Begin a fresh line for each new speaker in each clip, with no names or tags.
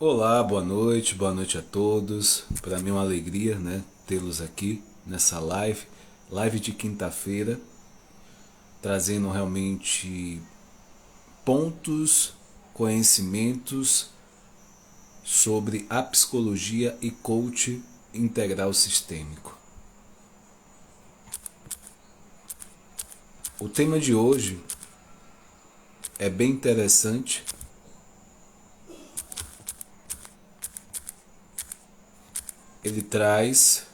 Olá, boa noite a todos. Para mim é uma alegria, né, tê-los aqui nessa live de quinta-feira, trazendo realmente pontos, conhecimentos sobre a psicologia e coach integral sistêmico. O tema de hoje é bem interessante. Ele traz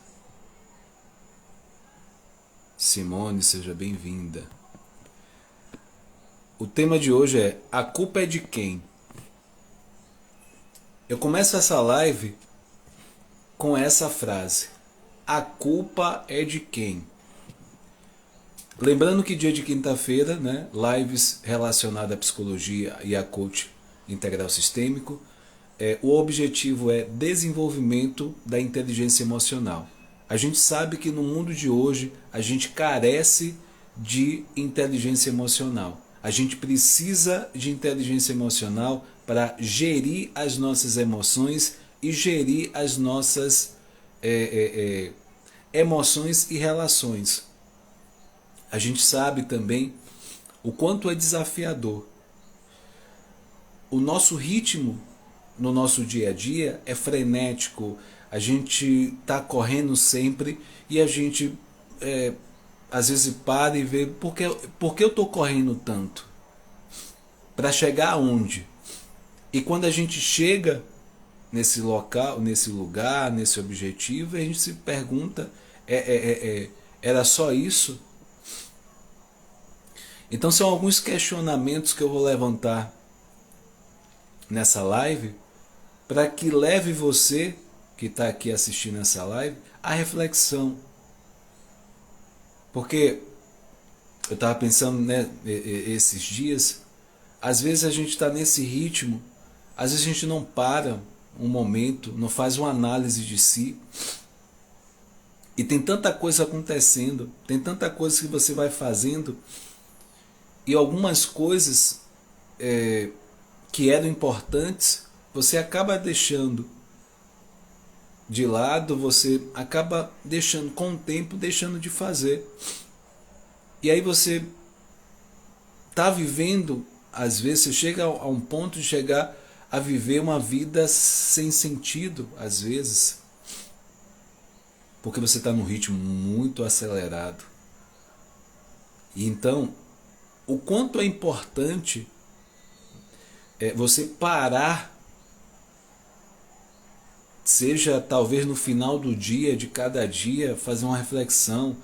Simone, seja bem-vinda. O tema de hoje é: a culpa é de quem? Eu começo essa live com essa frase: a culpa é de quem? Lembrando que dia de quinta-feira, né, lives relacionadas à psicologia e a coach integral sistêmico, o objetivo é desenvolvimento da inteligência emocional. A gente sabe que no mundo de hoje a gente carece de inteligência emocional. A gente precisa de inteligência emocional para gerir as nossas emoções e gerir as nossas emoções e relações. A gente sabe também o quanto é desafiador. O nosso ritmo no nosso dia a dia é frenético, a gente está correndo sempre e a gente às vezes para e vê por que eu estou correndo tanto? Para chegar aonde? E quando a gente chega nesse local, nesse lugar, nesse objetivo, a gente se pergunta: era só isso? Então são alguns questionamentos que eu vou levantar nessa live para que leve você que está aqui assistindo essa live à reflexão. Porque eu estava pensando, né, esses dias, às vezes a gente está nesse ritmo, às vezes a gente não para um momento, não faz uma análise de si. E tem tanta coisa acontecendo, tem tanta coisa que você vai fazendo, e algumas coisas que eram importantes, você acaba deixando de lado, você acaba deixando com o tempo, deixando de fazer. E aí você está vivendo, às vezes você chega a um ponto de chegar a viver uma vida sem sentido, às vezes, porque você está num ritmo muito acelerado. E então, o quanto é importante você parar, seja talvez no final do dia, de cada dia, fazer uma reflexão.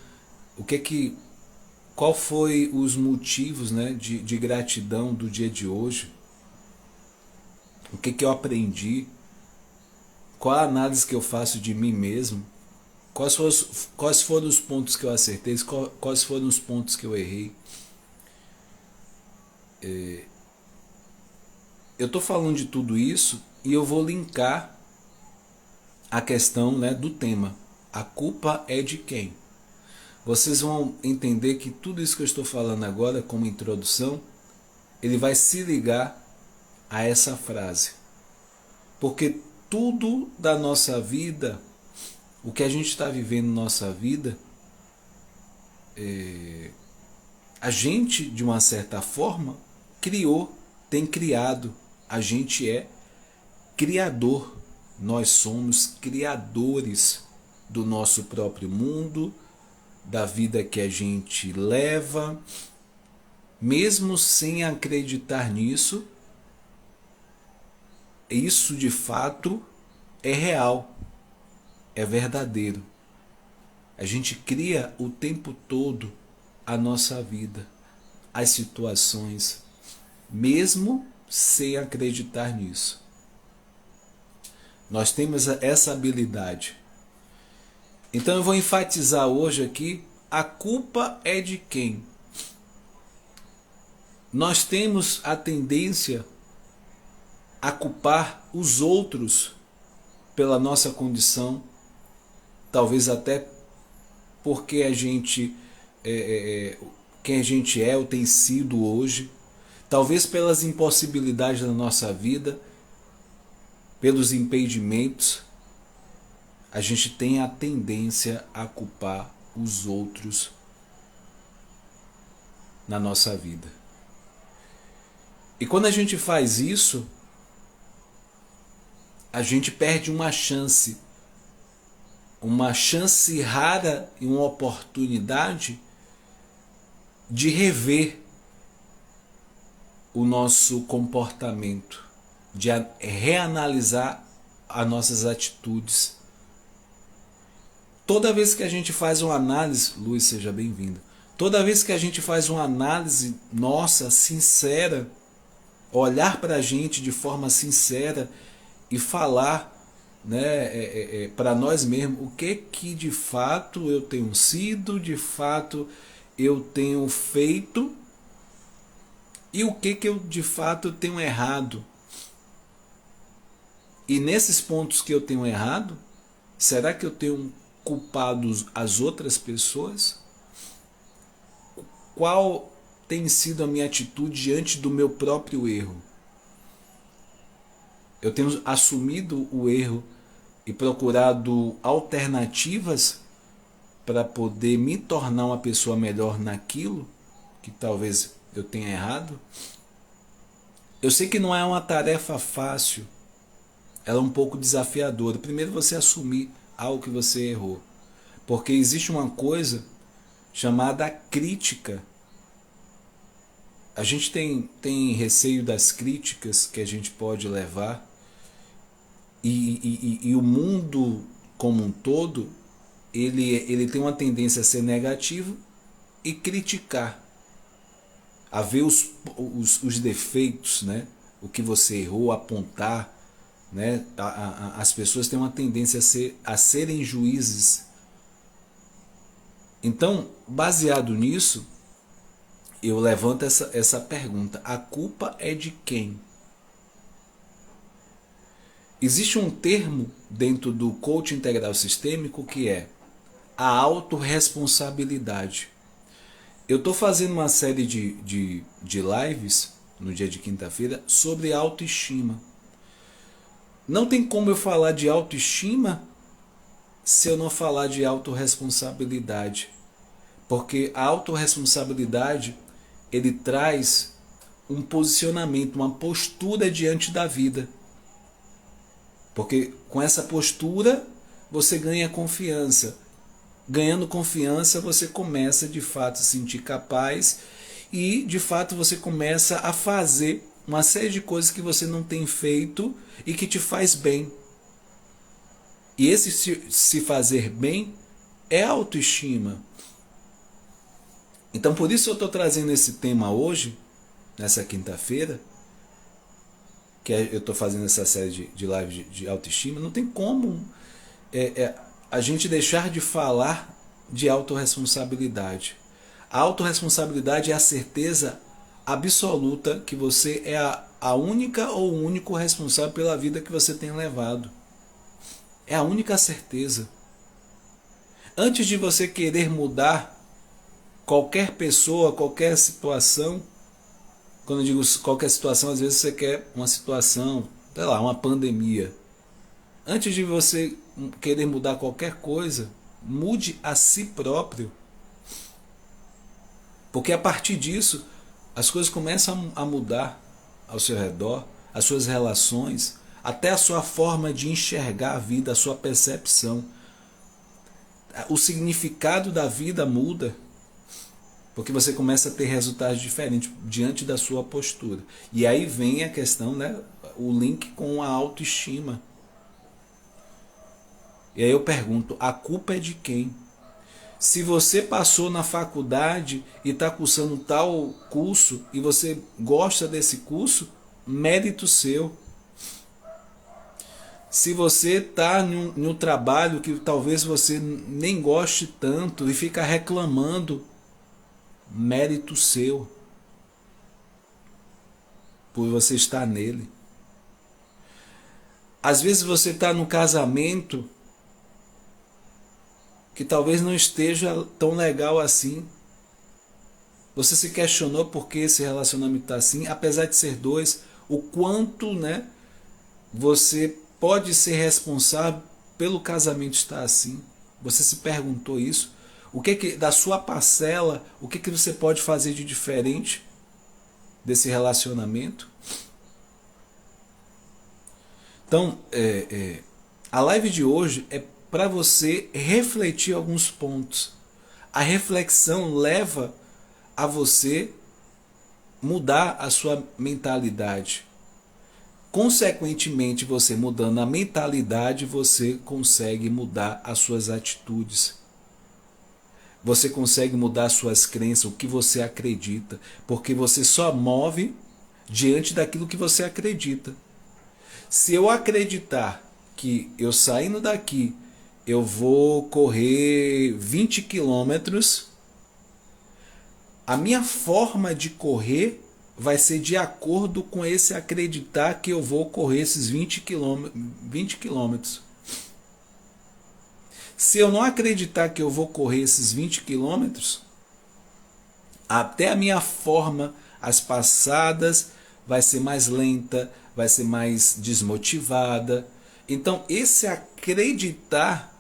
Qual foi os motivos, né, de gratidão do dia de hoje? O que eu aprendi? Qual a análise que eu faço de mim mesmo? Quais foram os pontos que eu acertei? Quais foram os pontos que eu errei? Eu estou falando de tudo isso e eu vou linkar a questão, né, do tema. A culpa é de quem? Vocês vão entender que tudo isso que eu estou falando agora, como introdução, ele vai se ligar a essa frase. Porque tudo da nossa vida, o que a gente está vivendo na nossa vida, a gente, de uma certa forma, criou, tem criado. A gente é criador. Nós somos criadores do nosso próprio mundo, da vida que a gente leva. Mesmo sem acreditar nisso, isso de fato é real, é verdadeiro. A gente cria o tempo todo a nossa vida, as situações, mesmo sem acreditar nisso. Nós temos essa habilidade. Então eu vou enfatizar hoje aqui: a culpa é de quem? Nós temos a tendência a culpar os outros pela nossa condição, talvez até porque a gente quem a gente é ou tem sido hoje, talvez pelas impossibilidades da nossa vida, pelos impedimentos, a gente tem a tendência a culpar os outros na nossa vida. E quando a gente faz isso, a gente perde uma chance rara e uma oportunidade de rever o nosso comportamento, de reanalisar as nossas atitudes. Toda vez que a gente faz uma análise, Luiz, seja bem-vindo. Toda vez que a gente faz uma análise nossa, sincera, olhar para a gente de forma sincera e falar, né, para nós mesmos o que de fato eu tenho sido, de fato eu tenho feito e o que eu de fato tenho errado. E nesses pontos que eu tenho errado, será que eu tenho culpado as outras pessoas? Qual tem sido a minha atitude diante do meu próprio erro? Eu tenho assumido o erro e procurado alternativas para poder me tornar uma pessoa melhor naquilo que talvez eu tenha errado? Eu sei que não é uma tarefa fácil, ela é um pouco desafiadora. Primeiro você assumir algo que você errou, porque existe uma coisa chamada crítica. A gente tem receio das críticas que a gente pode levar, e o mundo como um todo, ele tem uma tendência a ser negativo e criticar, a ver os defeitos, né? O que você errou, apontar, né? As pessoas têm uma tendência a serem juízes. Então, baseado nisso, eu levanto essa pergunta: a culpa é de quem? Existe um termo dentro do coaching integral sistêmico que é a autorresponsabilidade. Eu estou fazendo uma série de lives no dia de quinta-feira sobre autoestima. Não tem como eu falar de autoestima se eu não falar de autorresponsabilidade. Porque a autorresponsabilidade, ele traz um posicionamento, uma postura diante da vida. Porque com essa postura você ganha confiança. Ganhando confiança, você começa de fato a se sentir capaz e de fato você começa a fazer uma série de coisas que você não tem feito e que te faz bem. E esse se fazer bem é autoestima. Então por isso eu estou trazendo esse tema hoje, nessa quinta-feira, que eu estou fazendo essa série de lives de autoestima. Não tem como a gente deixar de falar de autorresponsabilidade. A autorresponsabilidade é a certeza absoluta que você é a única ou o único responsável pela vida que você tem levado. É a única certeza. Antes de você querer mudar qualquer pessoa, qualquer situação, quando eu digo qualquer situação, às vezes você quer uma situação, sei lá, uma pandemia. Antes de você querer mudar qualquer coisa, mude a si próprio. Porque a partir disso, as coisas começam a mudar ao seu redor, as suas relações, até a sua forma de enxergar a vida, a sua percepção. O significado da vida muda. Porque você começa a ter resultados diferentes diante da sua postura. E aí vem a questão, né, o link com a autoestima. E aí eu pergunto, a culpa é de quem? Se você passou na faculdade e está cursando tal curso e você gosta desse curso, mérito seu. Se você está em um trabalho que talvez você nem goste tanto e fica reclamando, mérito seu, por você estar nele. Às vezes você está no casamento que talvez não esteja tão legal assim. Você se questionou por que esse relacionamento está assim, apesar de ser dois, o quanto, né, você pode ser responsável pelo casamento estar assim? Você se perguntou isso? O que da sua parcela, o que você pode fazer de diferente desse relacionamento? Então, a live de hoje é para você refletir alguns pontos. A reflexão leva a você mudar a sua mentalidade. Consequentemente, você mudando a mentalidade, você consegue mudar as suas atitudes. Você consegue mudar suas crenças, o que você acredita, porque você só move diante daquilo que você acredita. Se eu acreditar que eu saindo daqui, eu vou correr 20 quilômetros, a minha forma de correr vai ser de acordo com esse acreditar que eu vou correr esses 20 quilômetros. Se eu não acreditar que eu vou correr esses 20 quilômetros, até a minha forma, as passadas, vai ser mais lenta, vai ser mais desmotivada. Então, esse acreditar,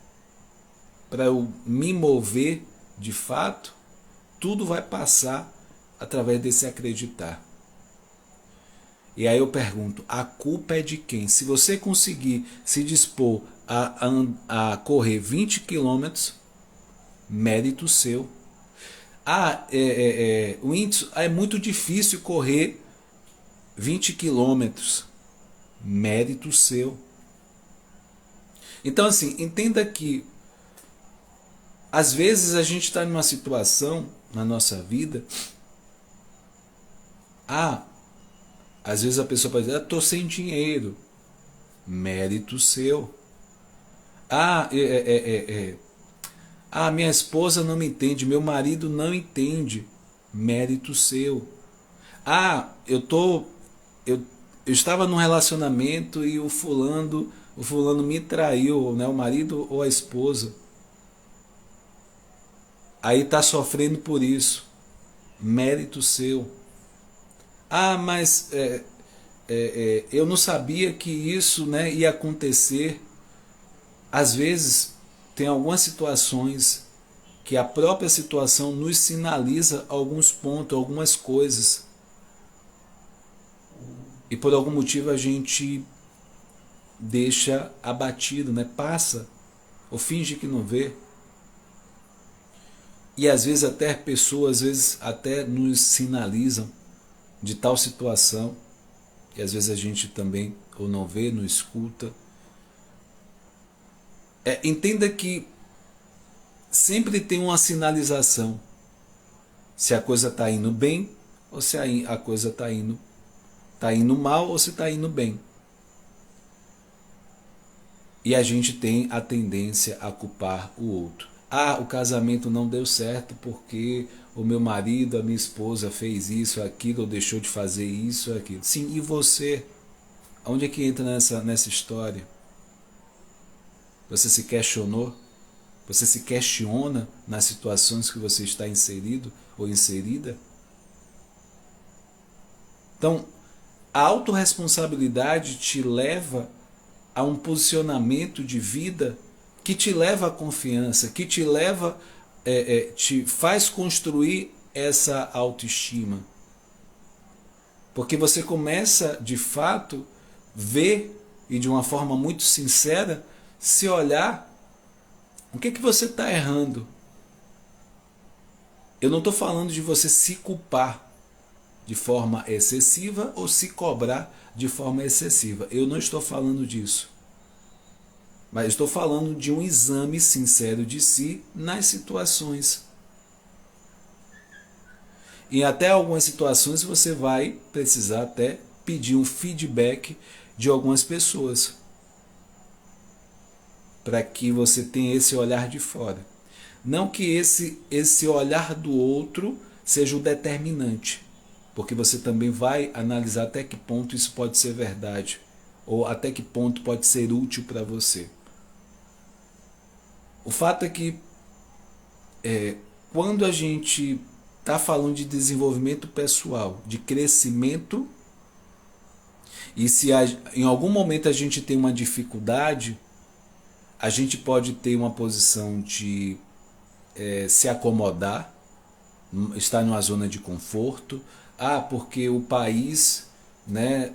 para eu me mover de fato, tudo vai passar através desse acreditar. E aí eu pergunto, a culpa é de quem? Se você conseguir se dispor a correr 20 quilômetros, mérito seu. O índice é muito difícil correr 20 quilômetros, mérito seu. Então assim, entenda que às vezes a gente está numa situação na nossa vida, às vezes a pessoa pode dizer, estou sem dinheiro, mérito seu. Minha esposa não me entende, meu marido não entende, mérito seu. Eu estava num relacionamento e o fulano me traiu, né, o marido ou a esposa. Aí está sofrendo por isso, mérito seu. Mas eu não sabia que isso, né, ia acontecer. Às vezes tem algumas situações que a própria situação nos sinaliza alguns pontos, algumas coisas. E por algum motivo a gente deixa abatido, né? Passa ou finge que não vê. E às vezes até pessoas, às vezes até nos sinalizam de tal situação, e às vezes a gente também ou não vê, não escuta. Entenda que sempre tem uma sinalização, se a coisa está indo bem ou se a coisa está indo mal ou se está indo bem. E a gente tem a tendência a culpar o outro. O casamento não deu certo porque o meu marido, a minha esposa fez isso, aquilo, ou deixou de fazer isso, aquilo. Sim, e você? Onde é que entra nessa história? Você se questionou? Você se questiona nas situações que você está inserido ou inserida? Então, a autorresponsabilidade te leva a um posicionamento de vida que te leva à confiança, que te leva, te faz construir essa autoestima. Porque você começa, de fato, ver, e de uma forma muito sincera, se olhar, o que você está errando. Eu não estou falando de você se culpar de forma excessiva ou se cobrar de forma excessiva. Eu não estou falando disso. Mas estou falando de um exame sincero de si nas situações. E até algumas situações você vai precisar até pedir um feedback de algumas pessoas, para que você tenha esse olhar de fora. Não que esse olhar do outro seja o determinante, porque você também vai analisar até que ponto isso pode ser verdade, ou até que ponto pode ser útil para você. O fato é que quando a gente está falando de desenvolvimento pessoal, de crescimento, E se em algum momento a gente tem uma dificuldade, a gente pode ter uma posição de se acomodar, estar numa zona de conforto. Porque o país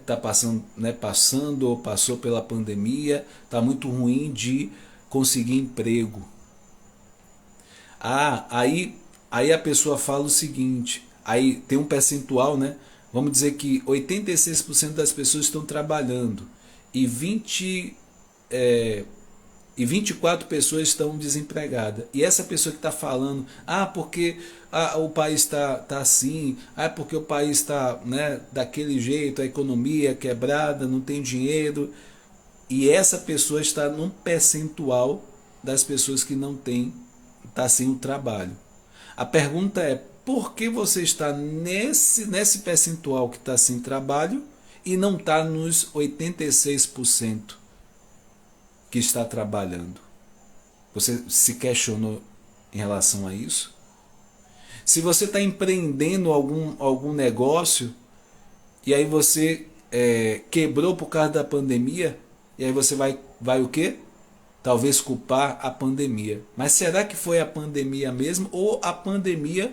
tá passando ou passou pela pandemia, está muito ruim de conseguir emprego. Aí a pessoa fala o seguinte, aí tem um percentual, vamos dizer que 86% das pessoas estão trabalhando e 24 pessoas estão desempregadas. E essa pessoa que está falando, porque o país está assim, porque o país está daquele jeito, a economia é quebrada, não tem dinheiro. E essa pessoa está num percentual das pessoas que não tem, está sem o trabalho. A pergunta é, por que você está nesse percentual que está sem trabalho e não está nos 86% que está trabalhando? Você se questionou em relação a isso? Se você está empreendendo algum negócio e aí você quebrou por causa da pandemia, e aí você vai o quê? Talvez culpar a pandemia. Mas será que foi a pandemia mesmo? Ou a pandemia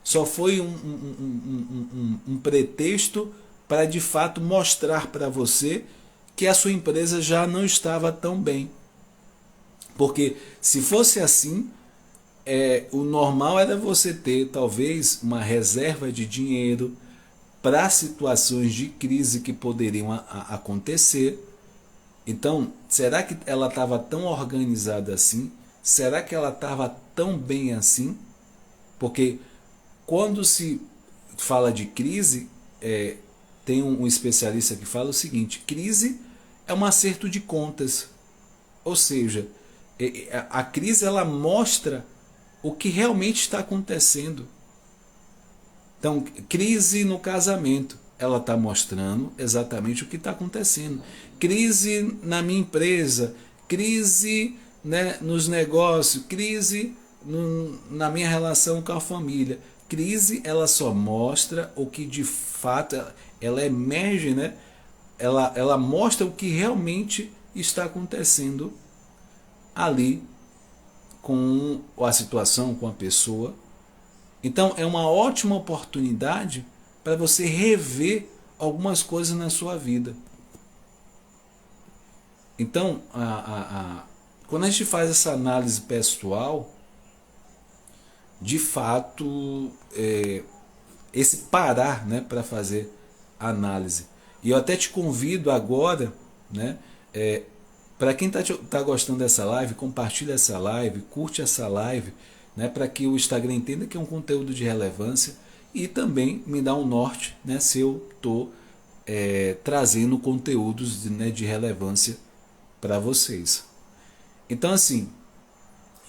só foi um pretexto para de fato mostrar para você que a sua empresa já não estava tão bem? Porque se fosse assim, o normal era você ter talvez uma reserva de dinheiro para situações de crise que poderiam acontecer. Então, será que ela estava tão organizada assim? Será que ela estava tão bem assim? Porque quando se fala de crise, tem um especialista que fala o seguinte: crise é um acerto de contas. Ou seja, a crise ela mostra o que realmente está acontecendo. Então, crise no casamento, ela está mostrando exatamente o que está acontecendo. Crise na minha empresa, crise nos negócios, crise na minha relação com a família. Crise, ela só mostra o que de fato, ela emerge, ela mostra o que realmente está acontecendo ali com a situação, com a pessoa. Então é uma ótima oportunidade para você rever algumas coisas na sua vida. Então, quando a gente faz essa análise pessoal, de fato, esse parar para fazer a análise. E eu até te convido agora, para quem tá gostando dessa live, compartilha essa live, curte essa live, para que o Instagram entenda que é um conteúdo de relevância e também me dá um norte, se eu estou trazendo conteúdos de relevância para vocês. Então, assim,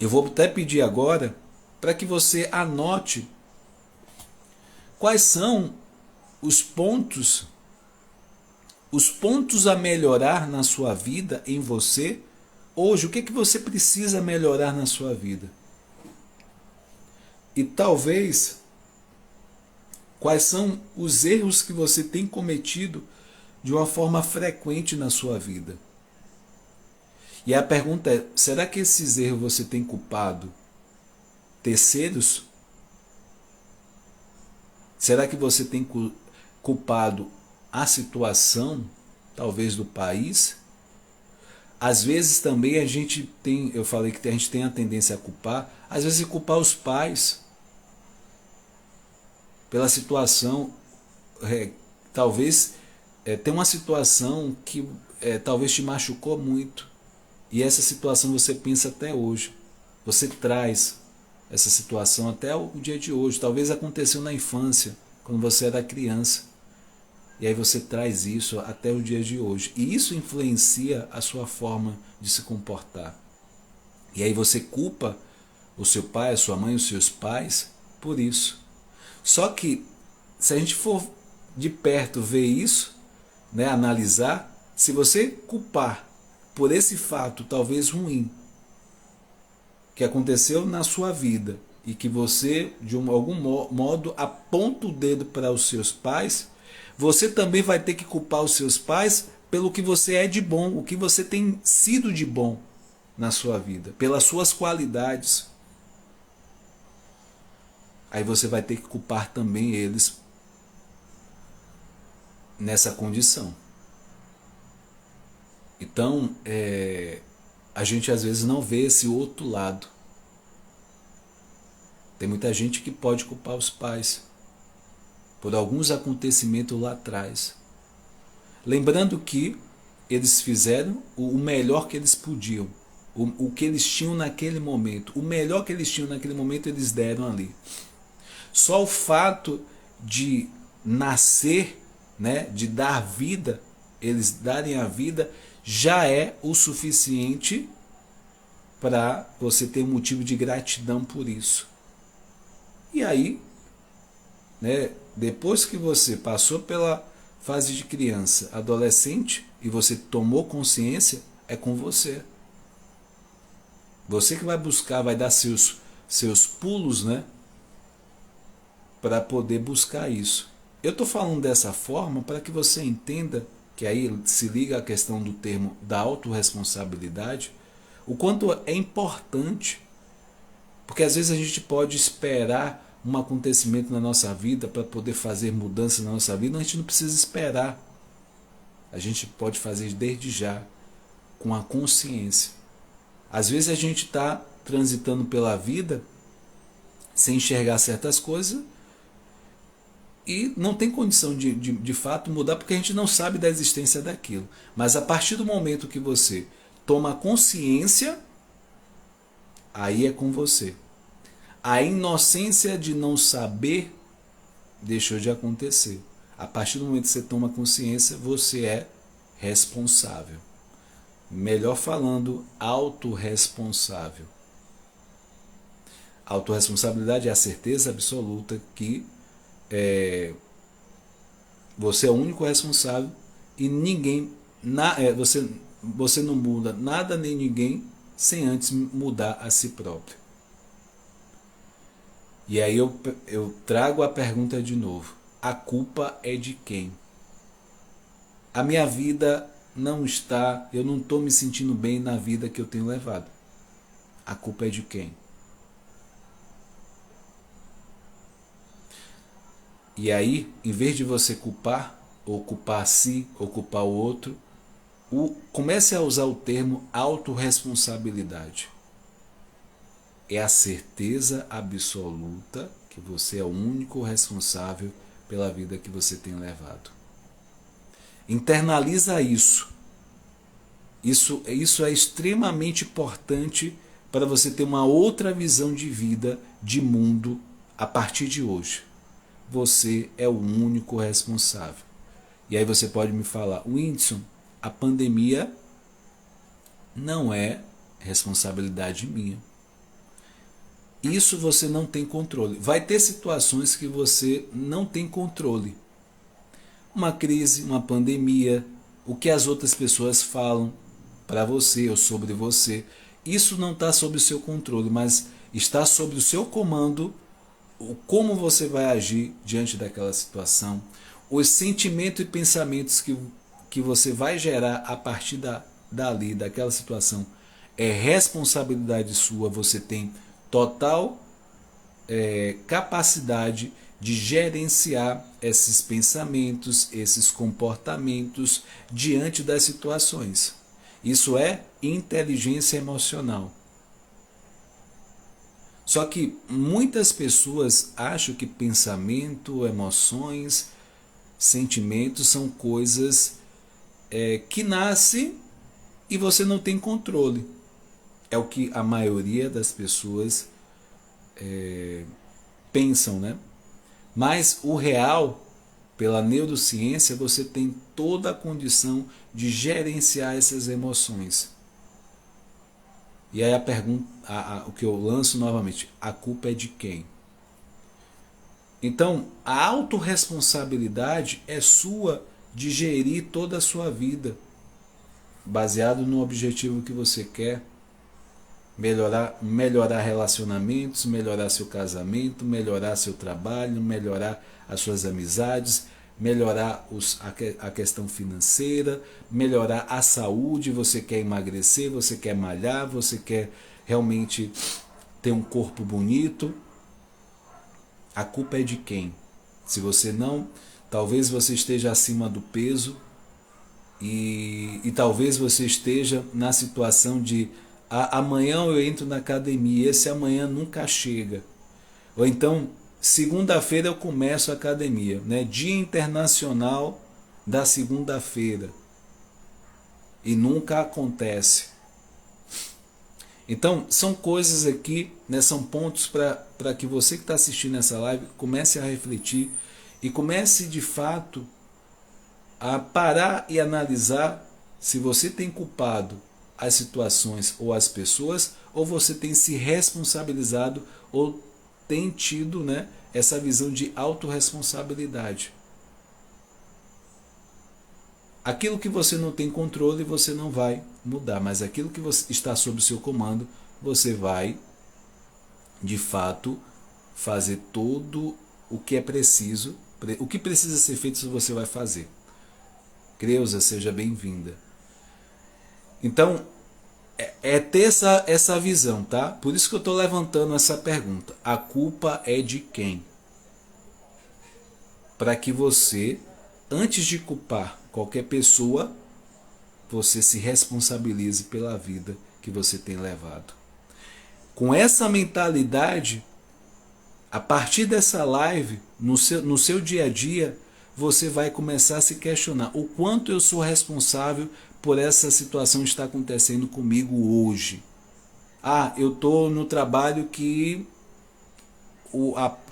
eu vou até pedir agora para que você anote quais são os pontos a melhorar na sua vida, em você. Hoje, o que você precisa melhorar na sua vida? E talvez, quais são os erros que você tem cometido de uma forma frequente na sua vida? E a pergunta é, será que esses erros você tem culpado terceiros? Será que você tem culpado a situação, talvez do país? Às vezes também a gente tem, eu falei que a gente tem a tendência a culpar, às vezes culpar os pais pela situação. Talvez tem uma situação que talvez te machucou muito, e essa situação você pensa até hoje, você traz essa situação até o dia de hoje. Talvez aconteceu na infância, quando você era criança, e aí você traz isso até o dia de hoje, e isso influencia a sua forma de se comportar. E aí você culpa o seu pai, a sua mãe, os seus pais por isso. Só que se a gente for de perto ver isso, analisar, se você culpar por esse fato talvez ruim que aconteceu na sua vida e que você de algum modo aponta o dedo para os seus pais, Você também vai ter que culpar os seus pais pelo que você é de bom, o que você tem sido de bom na sua vida, pelas suas qualidades. Aí você vai ter que culpar também eles nessa condição. Então, a gente às vezes não vê esse outro lado. Tem muita gente que pode culpar os pais por alguns acontecimentos lá atrás. Lembrando que eles fizeram o melhor que eles podiam. O que eles tinham naquele momento. O melhor que eles tinham naquele momento eles deram ali. Só o fato de nascer, né, de dar vida, eles darem a vida, já é o suficiente para você ter motivo de gratidão por isso. E aí, né, depois que você passou pela fase de criança, adolescente, e você tomou consciência, é com você. Você que vai buscar, vai dar seus pulos, né, para poder buscar isso. Eu estou falando dessa forma para que você entenda, que aí se liga a questão do termo da autorresponsabilidade, o quanto é importante, porque às vezes a gente pode esperar um acontecimento na nossa vida para poder fazer mudança na nossa vida. A gente não precisa esperar. A gente pode fazer desde já, com a consciência. Às vezes a gente está transitando pela vida sem enxergar certas coisas e não tem condição de fato mudar, porque a gente não sabe da existência daquilo. Mas a partir do momento que você toma consciência, aí é com você. A inocência de não saber deixou de acontecer. A partir do momento que você toma consciência, você é responsável. Melhor falando, autorresponsável. Autorresponsabilidade é a certeza absoluta que você é o único responsável e ninguém, você não muda nada nem ninguém sem antes mudar a si próprio. E aí eu trago a pergunta de novo. A culpa é de quem? A minha vida não está, eu não estou me sentindo bem na vida que eu tenho levado. A culpa é de quem? E aí, em vez de você culpar, ou culpar a si, ou culpar o outro, comece a usar o termo autorresponsabilidade. É a certeza absoluta que você é o único responsável pela vida que você tem levado. Internaliza isso. Isso é extremamente importante para você ter uma outra visão de vida, de mundo, a partir de hoje. Você é o único responsável. E aí você pode me falar, Whindersson, a pandemia não é responsabilidade minha. Isso você não tem controle. Vai ter situações que você não tem controle. Uma crise, uma pandemia, o que as outras pessoas falam para você ou sobre você. Isso não está sob o seu controle, mas está sob o seu comando, como você vai agir diante daquela situação, os sentimentos e pensamentos que você vai gerar a partir dali, daquela situação. É responsabilidade sua, você tem total capacidade de gerenciar esses pensamentos, esses comportamentos diante das situações. Isso é inteligência emocional. Só que muitas pessoas acham que pensamento, emoções, sentimentos são coisas que nascem e você não tem controle. É o que a maioria das pessoas pensam, né? Mas o real, pela neurociência, você tem toda a condição de gerenciar essas emoções. E aí a pergunta, o que eu lanço novamente, a culpa é de quem? Então, a autorresponsabilidade é sua de gerir toda a sua vida, baseado no objetivo que você quer. Melhorar relacionamentos, melhorar seu casamento, melhorar seu trabalho, melhorar as suas amizades, melhorar a questão financeira, melhorar a saúde, você quer emagrecer, você quer malhar, você quer realmente ter um corpo bonito. A culpa é de quem? Se você não, talvez você esteja acima do peso e talvez você esteja na situação de amanhã eu entro na academia, esse amanhã nunca chega. Ou então, segunda-feira eu começo a academia, né? Dia Internacional da Segunda-feira. E nunca acontece. Então, são coisas aqui, né, são pontos para que você que está assistindo essa live comece a refletir e comece de fato a parar e analisar se você tem culpado as situações ou as pessoas, ou você tem se responsabilizado ou tem tido, né, essa visão de autorresponsabilidade. Aquilo que você não tem controle, você não vai mudar, mas aquilo que está sob o seu comando, você vai, de fato, fazer todo o que é preciso, o que precisa ser feito, você vai fazer. Creuza, seja bem-vinda. Então, é ter essa visão, tá? Por isso que eu estou levantando essa pergunta. A culpa é de quem? Para que você, antes de culpar qualquer pessoa, você se responsabilize pela vida que você tem levado. Com essa mentalidade, a partir dessa live, no seu dia a dia, você vai começar a se questionar o quanto eu sou responsável por essa situação que está acontecendo comigo hoje. Eu estou no trabalho que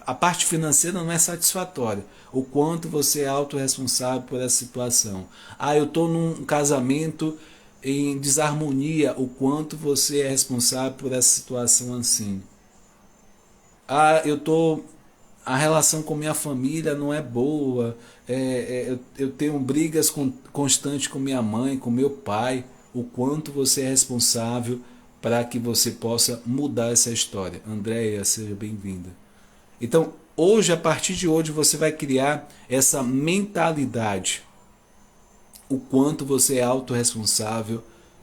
a parte financeira não é satisfatória. O quanto você é autorresponsável por essa situação. Eu estou num casamento em desarmonia. O quanto você é responsável por essa situação assim. A relação com minha família não é boa. Eu tenho brigas constantes com minha mãe, com meu pai. O quanto você é responsável para que você possa mudar essa história. Andréia, seja bem-vinda. Então, hoje, a partir de hoje, você vai criar essa mentalidade. O quanto você é autorresponsável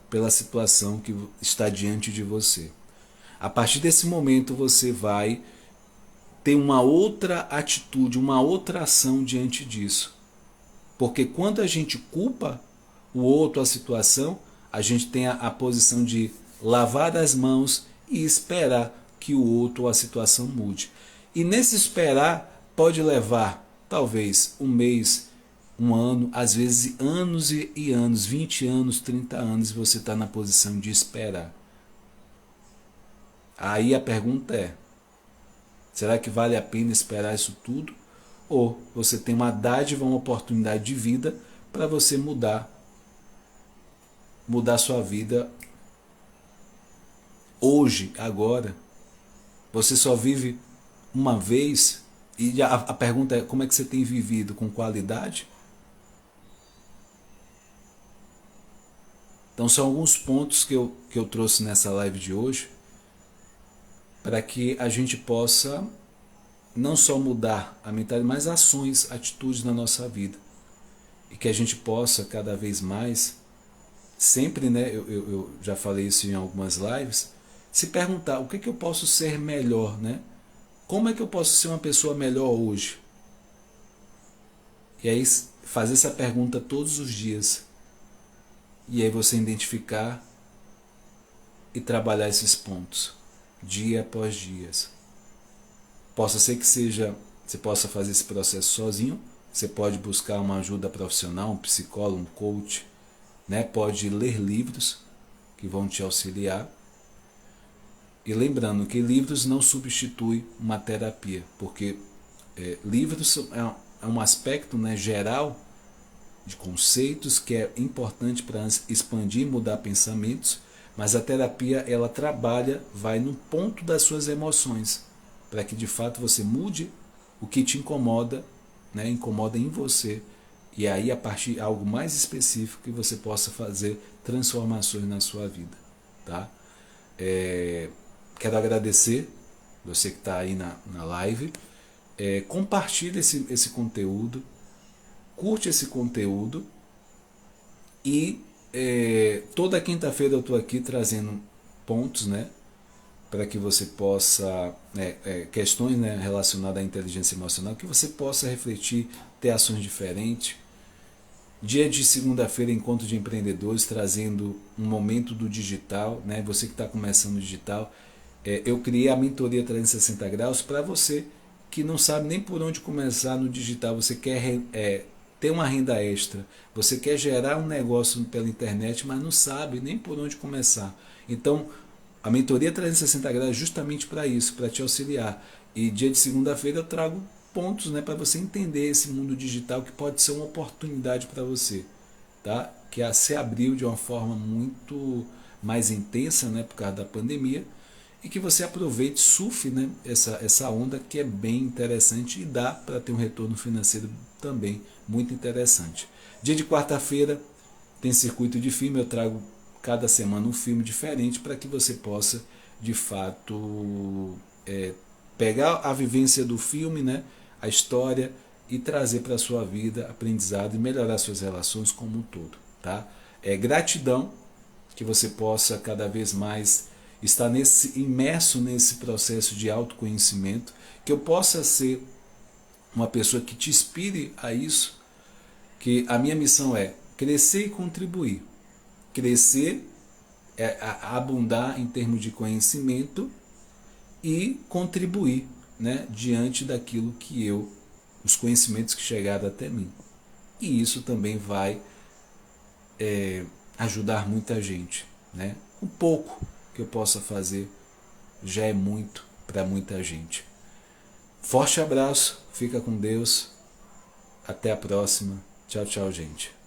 pela situação que está diante de você. A partir desse momento, você vai ter uma outra atitude, uma outra ação diante disso. Porque quando a gente culpa o outro, a situação, a gente tem a posição de lavar as mãos e esperar que o outro ou a situação mude. E nesse esperar pode levar talvez um mês, um ano, às vezes anos e anos, 20 anos, 30 anos, e você está na posição de esperar. Aí a pergunta é, será que vale a pena esperar isso tudo? Ou você tem uma dádiva, uma oportunidade de vida para você mudar sua vida hoje, agora. Você só vive uma vez e a pergunta é como é que você tem vivido, com qualidade? Então são alguns pontos que eu trouxe nessa live de hoje para que a gente possa não só mudar a mentalidade, mas ações, atitudes na nossa vida. E que a gente possa cada vez mais, sempre, né, eu já falei isso em algumas lives, se perguntar o que eu posso ser melhor, né? Como é que eu posso ser uma pessoa melhor hoje? E aí fazer essa pergunta todos os dias. E aí você identificar e trabalhar esses pontos, dia após dia. Possa ser que você possa fazer esse processo sozinho, você pode buscar uma ajuda profissional, um psicólogo, um coach, né? Pode ler livros que vão te auxiliar. E lembrando que livros não substituem uma terapia, porque livros é um aspecto, né, geral de conceitos que é importante para expandir e mudar pensamentos, mas a terapia ela trabalha, vai no ponto das suas emoções, para que de fato você mude o que te incomoda, né, incomoda em você, e aí a partir de algo mais específico que você possa fazer transformações na sua vida, tá? Quero agradecer você que está aí na live. Compartilhe esse conteúdo. curte esse conteúdo e toda quinta-feira eu estou aqui trazendo pontos, né, para que você possa, questões, né, relacionadas à inteligência emocional, que você possa refletir, ter ações diferentes. Dia de segunda-feira, encontro de empreendedores, trazendo um momento do digital, né? Você que está começando o digital. Eu criei a mentoria 360 graus para você que não sabe nem por onde começar no digital. Você quer ter uma renda extra, você quer gerar um negócio pela internet, mas não sabe nem por onde começar. Então, a mentoria 360 graus é justamente para isso, para te auxiliar. E dia de segunda-feira eu trago pontos, né, para você entender esse mundo digital, que pode ser uma oportunidade para você, tá? Que se abriu de uma forma muito mais intensa, né, por causa da pandemia, e que você aproveite, surfe, né, essa onda, que é bem interessante e dá para ter um retorno financeiro também muito interessante. Dia de quarta-feira tem circuito de filme, eu trago cada semana um filme diferente para que você possa de fato pegar a vivência do filme, né, a história, e trazer para a sua vida aprendizado e melhorar suas relações como um todo, tá? Gratidão, que você possa cada vez mais estar imerso nesse processo de autoconhecimento, que eu possa ser uma pessoa que te inspire a isso, que a minha missão é crescer e contribuir. Crescer é abundar em termos de conhecimento e contribuir, né, diante daquilo que os conhecimentos que chegaram até mim. E isso também vai ajudar muita gente, né? Um pouco que eu possa fazer já é muito para muita gente. Forte abraço, fica com Deus, até a próxima. Tchau, tchau, gente.